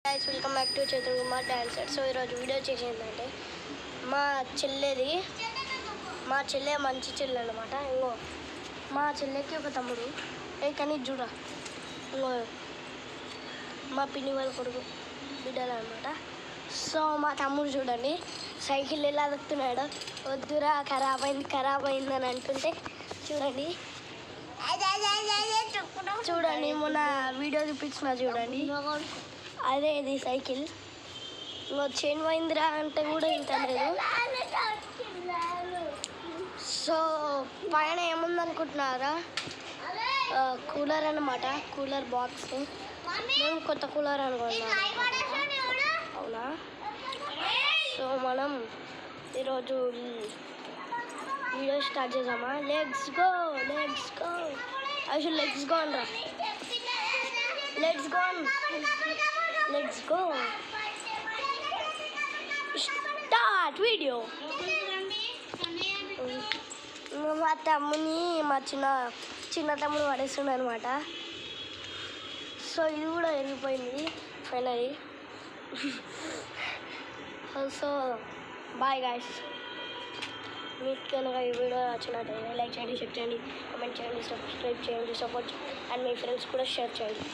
Guys welcome back to Chaitanya Kumar dancer. So ఈరోజు video చేసేందంటే మా చెల్లె మంచి చెల్లె అనమాట. ఇంకో మా చెల్లెకి ఒక తమ్ముడు కానీ చూడ ఇంకో మా పిన్ని వాళ్ళ కొడుకు బిడ్డలు అనమాట. సో మా తమ్ముడు చూడండి సైకిల్ ఎలా దొక్కుతున్నాడు. వద్దురా ఖరాబ్ అయింది అని అంటుంటే చూడండి మొన్న వీడియో చూపించిన చూడండి, అదే ఇది సైకిల్. ఇంకో చైన్ పోయిందిరా అంటే కూడా ఇంత లేదు. సో పైన ఏముందనుకుంటున్నారా, కూలర్ అన్నమాట, కూలర్ బాక్స్. మేము కొత్త కూలర్ అనుకున్నాం. అవునా? సో మనం ఈరోజు వీడియో స్టార్ట్ చేద్దామా? లెట్స్ గో అసలు లెట్స్ గో అనరా, లెట్స్ గో స్టార్ట్ వీడియో. మా తమ్ముని మా చిన్న తమ్ముడు పడేస్తుండ అనమాట. సో ఇది కూడా వెళ్ళిపోయింది ఫైనలీ. So bye guys. మీకు కనుక ఈ వీడియో నచ్చినట్టయితే లైక్ చేయండి, షేర్ చేయండి, కామెంట్ చేయండి, సబ్స్క్రైబ్ చేయండి, సపోర్ట్ అండ్ మీ ఫ్రెండ్స్ కూడా షేర్ చేయండి.